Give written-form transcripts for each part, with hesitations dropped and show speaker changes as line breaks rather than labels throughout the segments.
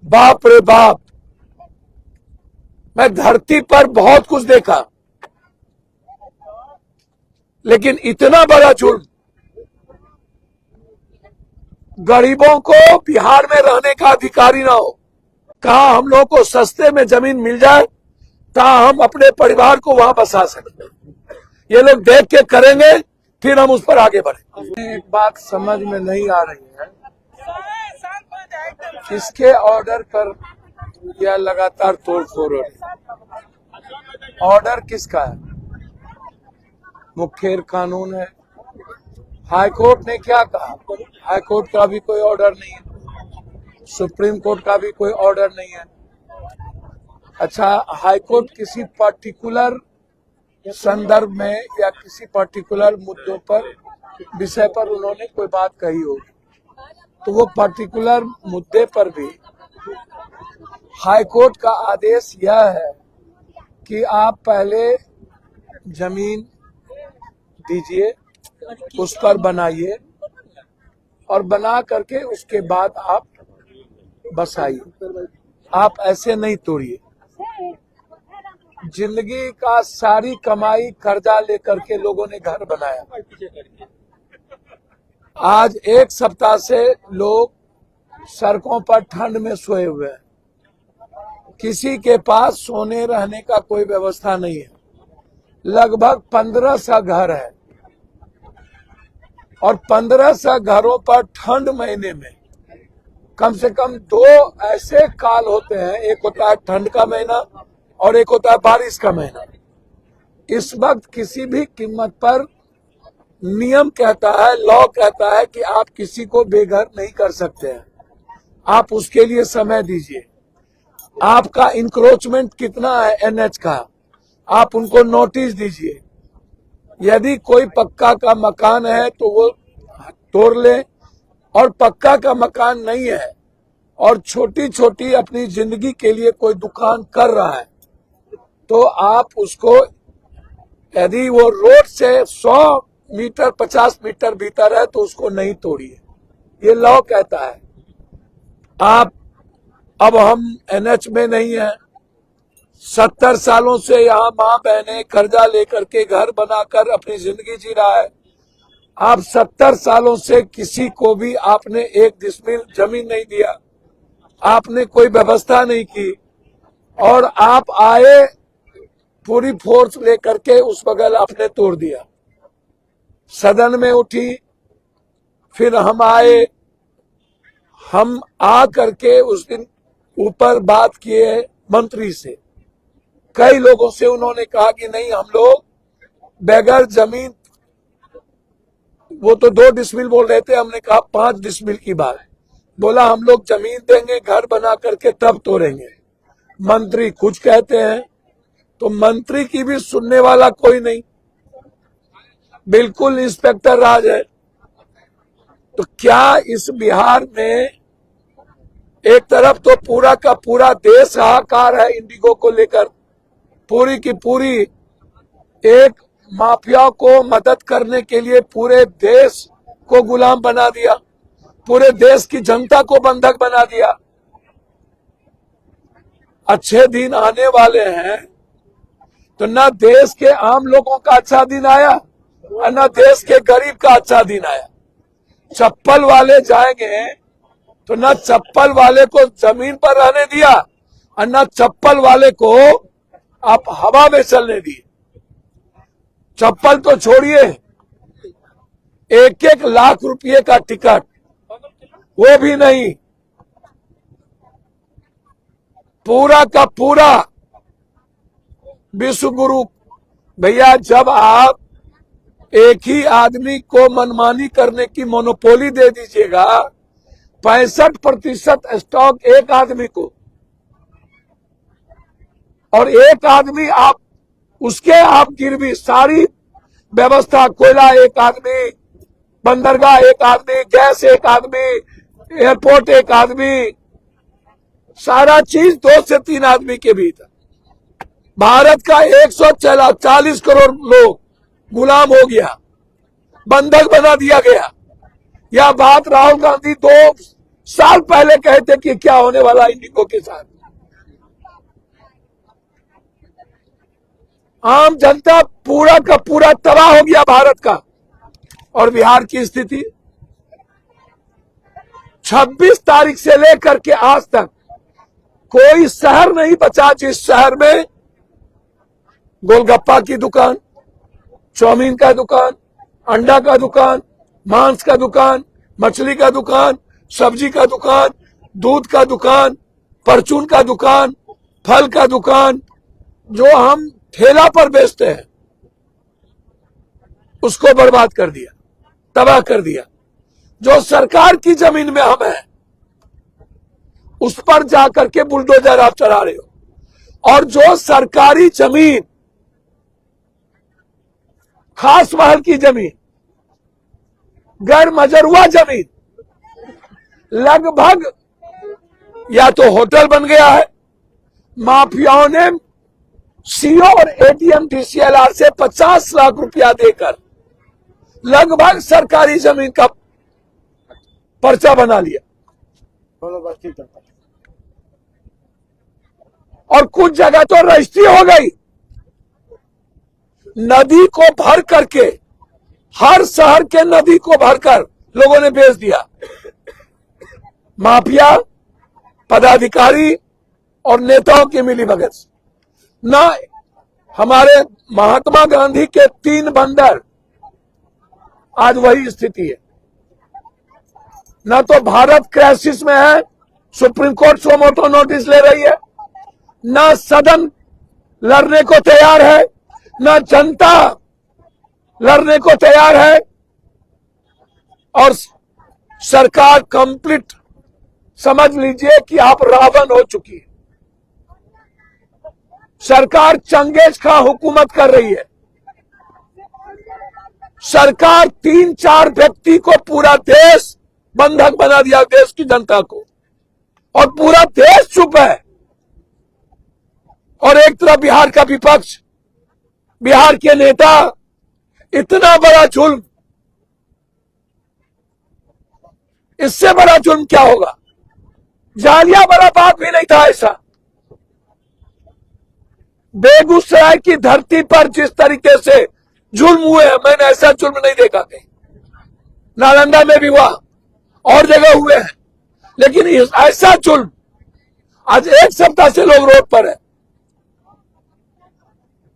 बाप रे बाप, मैं धरती पर बहुत कुछ देखा, लेकिन इतना बड़ा जुल्म, गरीबों को बिहार में रहने का अधिकार ही ना हो। कहा हम लोग को सस्ते में जमीन मिल जाए, कहा हम अपने परिवार को वहां बसा सकते। ये लोग देख के करेंगे, फिर हम उस पर आगे बढ़ेंगे। एक बात समझ में नहीं आ रही है, किसके ऑर्डर पर यह लगातार तोड़फोड़ हो रही है? ऑर्डर किसका है? मुखेर कानून है। हाईकोर्ट ने क्या कहा? हाईकोर्ट का भी कोई ऑर्डर नहीं है, सुप्रीम कोर्ट का भी कोई ऑर्डर नहीं है। अच्छा, हाईकोर्ट किसी पर्टिकुलर संदर्भ में या किसी पर्टिकुलर मुद्दों पर, विषय पर उन्होंने कोई बात कही होगी, तो वो पर्टिकुलर मुद्दे पर भी हाईकोर्ट का आदेश यह है कि आप पहले जमीन दीजिए, उस पर बनाइए और बना करके उसके बाद आप बसाइए। आप ऐसे नहीं तोड़िए। जिंदगी का सारी कमाई कर्जा लेकर के लोगों ने घर बनाया। आज एक सप्ताह से लोग सड़कों पर ठंड में सोए हुए हैं। किसी के पास सोने रहने का कोई व्यवस्था नहीं है। लगभग 1500 घर है और 1500 घरों पर ठंड महीने में कम से कम 2 ऐसे काल होते हैं। एक होता है ठंड का महीना और एक होता है बारिश का महीना। इस वक्त किसी भी कीमत पर नियम कहता है, लॉ कहता है कि आप किसी को बेघर नहीं कर सकते हैं। आप उसके लिए समय दीजिए। आपका इंक्रोचमेंट कितना है एनएच का, आप उनको नोटिस दीजिए। यदि कोई पक्का का मकान है तो वो तोड़ ले, और पक्का का मकान नहीं है और छोटी छोटी अपनी जिंदगी के लिए कोई दुकान कर रहा है, तो आप उसको, यदि वो रोड से 100 मीटर 50 मीटर भीतर है तो उसको नहीं तोड़िए। ये लॉ कहता है। आप, अब हम एनएच में नहीं है, 70 सालों से यहाँ माँ बहने कर्जा लेकर के घर बनाकर अपनी जिंदगी जी रहा है। आप 70 सालों से किसी को भी आपने 1 डिसमिल जमीन नहीं दिया, आपने कोई व्यवस्था नहीं की, और आप आए पूरी फोर्स लेकर के उस बगल आपने तोड़ दिया। सदन में उठी, फिर हम आए, हम आ करके उस दिन ऊपर बात किए मंत्री से। कई लोगों से उन्होंने कहा कि नहीं, हम लोग बगैर जमीन, वो तो 2 डिसमिल बोल रहे थे, हमने कहा 5 डिसमिल की बात। बोला हम लोग जमीन देंगे, घर बना करके तब तोड़ेंगे। मंत्री कुछ कहते हैं तो मंत्री की भी सुनने वाला कोई नहीं, बिल्कुल इंस्पेक्टर राज है। तो क्या इस बिहार में एक तरफ तो पूरा का पूरा देश हाहाकार है इंडिगो को लेकर, पूरी की पूरी एक माफिया को मदद करने के लिए पूरे देश को गुलाम बना दिया, पूरे देश की जनता को बंधक बना दिया। अच्छे दिन आने वाले हैं तो न देश के आम लोगों का अच्छा दिन आया और न देश के गरीब का अच्छा दिन आया। चप्पल वाले जाएंगे तो न चप्पल वाले को जमीन पर रहने दिया और न चप्पल वाले को आप हवा में चलने दिए। चप्पल तो छोड़िए, 1-1 लाख रुपए का टिकट, वो भी नहीं। पूरा का पूरा विश्व गुरु भैया, जब आप एक ही आदमी को मनमानी करने की मोनोपोली दे दीजिएगा, 65% स्टॉक एक आदमी को, और एक आदमी आप उसके आप गिरवी, सारी व्यवस्था, कोयला एक आदमी, बंदरगाह एक आदमी, गैस एक आदमी, एयरपोर्ट एक आदमी, सारा चीज 2 से 3 आदमी के भीतर। भारत का 140 करोड़ लोग गुलाम हो गया, बंधक बना दिया गया। यह बात राहुल गांधी 2 साल पहले कहे थे कि क्या होने वाला इंडिगो के साथ। आम जनता पूरा का पूरा तबाह हो गया भारत का। और बिहार की स्थिति 26 तारीख से लेकर के आज तक कोई शहर नहीं बचा जिस शहर में गोलगप्पा की दुकान, चाउमीन का दुकान, अंडा का दुकान, मांस का दुकान, मछली का दुकान, सब्जी का दुकान, दूध का दुकान, परचून का दुकान, फल का दुकान, जो हम ठेला पर बेचते हैं, उसको बर्बाद कर दिया, तबाह कर दिया। जो सरकार की जमीन में हम हैं, उस पर जाकर के बुलडोजर आप चला रहे हो। और जो सरकारी जमीन, खास महल की जमीन, गैर मजरुआ जमीन, लगभग या तो होटल बन गया है, माफियाओं ने सीओ और एडीएम डीसीएलआर से 50 लाख रुपया देकर लगभग सरकारी जमीन का पर्चा बना लिया। और कुछ जगह तो रजिस्ट्री हो गई। नदी को भर करके, हर शहर के नदी को भरकर लोगों ने बेच दिया। माफिया, पदाधिकारी और नेताओं की मिलीभगत से। ना हमारे महात्मा गांधी के 3 बंदर, आज वही स्थिति है। ना तो भारत क्राइसिस में है, सुप्रीम कोर्ट सो मोटो नोटिस ले रही है, ना सदन लड़ने को तैयार है, ना जनता लड़ने को तैयार है, और सरकार कंप्लीट समझ लीजिए कि आप रावण हो चुकी है। सरकार चंगेज खां हुकूमत कर रही है। सरकार 3-4 व्यक्ति को पूरा देश बंधक बना दिया, देश की जनता को, और पूरा देश चुप है। और एक तरफ बिहार का विपक्ष, बिहार के नेता, इतना बड़ा जुल्म, इससे बड़ा जुल्म क्या होगा? जालियांवाला बाग भी नहीं था ऐसा। बेगूसराय की धरती पर जिस तरीके से जुल्म हुए हैं, मैंने ऐसा जुल्म नहीं देखा कहीं। नालंदा में भी हुआ, और जगह हुए हैं, लेकिन ऐसा जुल्म, आज 1 सप्ताह से लोग रोड पर हैं,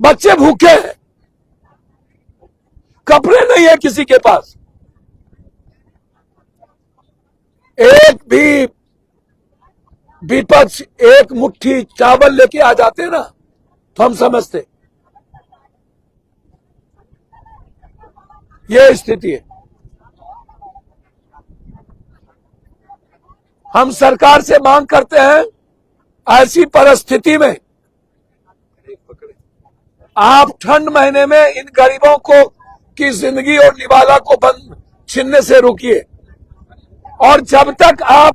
बच्चे भूखे हैं, कपड़े नहीं है किसी के पास। एक भी विपक्ष एक मुट्ठी चावल लेके आ जाते ना, तो हम समझते। यह स्थिति है। हम सरकार से मांग करते हैं, ऐसी परिस्थिति में आप ठंड महीने में इन गरीबों को की जिंदगी और निवाला को बंद छीनने से रोकिए। और जब तक आप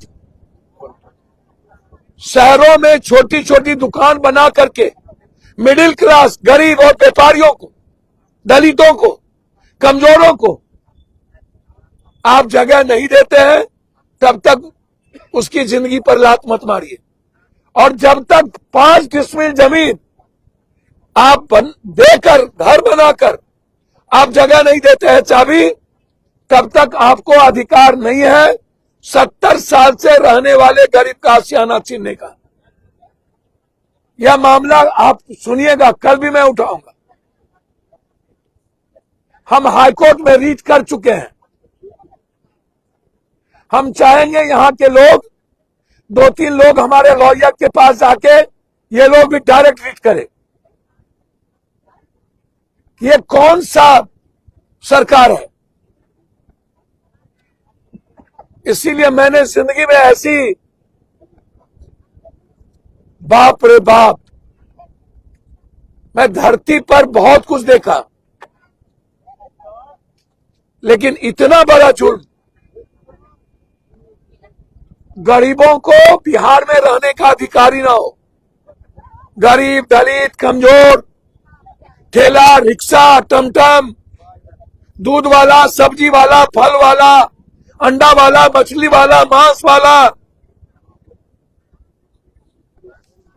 शहरों में छोटी छोटी दुकान बना करके मिडिल क्लास, गरीब और व्यापारियों को, दलितों को, कमजोरों को आप जगह नहीं देते हैं, तब तक उसकी जिंदगी पर लात मत मारिए। और जब तक 5 डिसमिल जमीन आप देकर, घर बनाकर आप जगह नहीं देते हैं चाबी, तब तक आपको अधिकार नहीं है 70 साल से रहने वाले गरीब का आशियाना छीनने का। यह मामला आप सुनिएगा, कल भी मैं उठाऊंगा। हम हाईकोर्ट में रीच कर चुके हैं। हम चाहेंगे यहां के लोग, 2-3 लोग हमारे लॉयर के पास जाके ये लोग भी डायरेक्ट रीच करें। ये कौन सा सरकार है? इसीलिए मैंने जिंदगी में ऐसी, बाप रे बाप, मैं धरती पर बहुत कुछ देखा, लेकिन इतना बड़ा जुल्म, गरीबों को बिहार में रहने का अधिकार ही ना हो। गरीब, दलित, कमजोर, ठेला, रिक्शा, टमटम, दूध वाला, सब्जी वाला, फल वाला, अंडा वाला, मछली वाला, मांस वाला,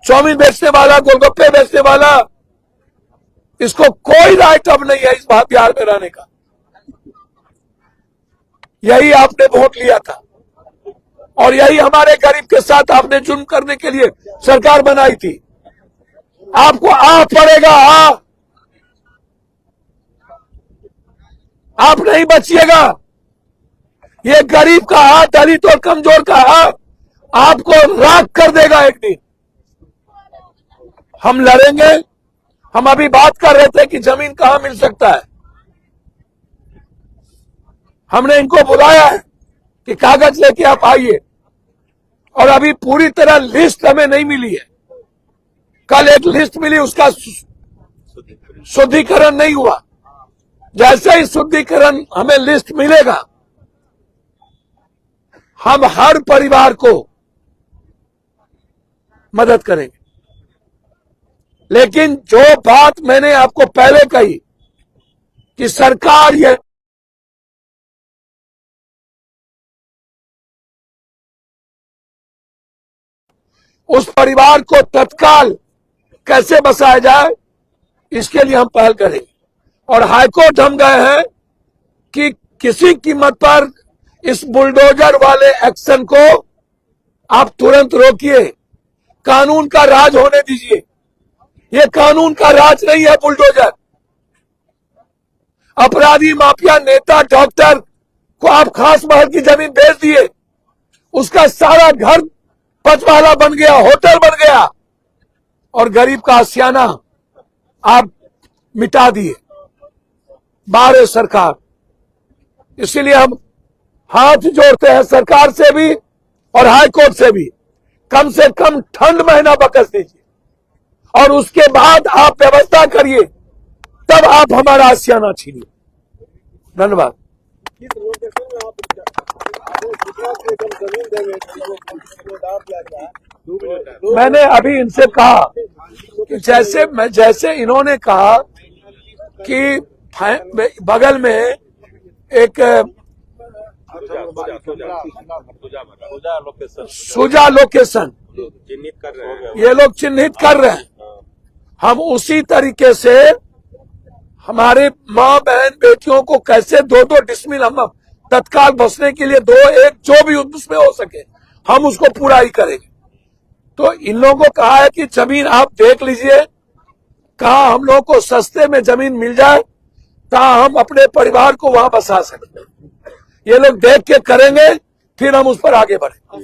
चाउमीन बेचने वाला, गोलगप्पे बेचने वाला, इसको कोई राइट अब नहीं है इस बिहार में रहने का। यही आपने वोट लिया था और यही हमारे गरीब के साथ आपने जुर्म करने के लिए सरकार बनाई थी। आपको पड़ेगा, आप नहीं बचिएगा। ये गरीब का हाथ, दलित और कमजोर का हाथ आपको राख कर देगा एक दिन। हम लड़ेंगे। हम अभी बात कर रहे थे कि जमीन कहां मिल सकता है। हमने इनको बुलाया है कि कागज लेके आप आइए, और अभी पूरी तरह लिस्ट हमें नहीं मिली है। कल एक लिस्ट मिली, उसका शुद्धिकरण नहीं हुआ। जैसे ही शुद्धिकरण हमें लिस्ट मिलेगा, हम हर परिवार को मदद करेंगे। लेकिन जो बात मैंने आपको पहले कही कि सरकार ये उस परिवार को तत्काल कैसे बसाया जाए, इसके लिए हम पहल करेंगे। और हाईकोर्ट हम गए हैं कि किसी कीमत पर इस बुलडोजर वाले एक्शन को आप तुरंत रोकिए, कानून का राज होने दीजिए। ये कानून का राज नहीं है बुलडोजर। अपराधी, माफिया, नेता, डॉक्टर को आप खास महल की जमीन बेच दिए, उसका सारा घर पचवाला बन गया, होटल बन गया, और गरीब का आशियाना आप मिटा दिए। बारे सरकार, इसीलिए हम हाथ जोड़ते हैं सरकार से भी और हाईकोर्ट से भी, कम से कम ठंड महीना बकस दीजिए और उसके बाद आप व्यवस्था करिए, तब आप हमारा आशियाना छीनिए। धन्यवाद। मैंने अभी इनसे कहा कि जैसे इन्होंने कहा कि बगल में एक सुजा लोकेशन ये लोग चिन्हित कर रहे हैं, हम उसी तरीके से हमारे माँ बहन बेटियों को कैसे 2-2 डिसमिल हम तत्काल बसने के लिए 2-1 जो भी उसमें हो सके हम उसको पूरा ही करेंगे। तो इन लोगों को कहा है कि जमीन आप देख लीजिए, कहाँ हम लोगों को सस्ते में जमीन मिल जाए, कहाँ हम अपने परिवार को वहां बसा सकते हैं। ये लोग देख के करेंगे, फिर हम उस पर आगे बढ़ेंगे।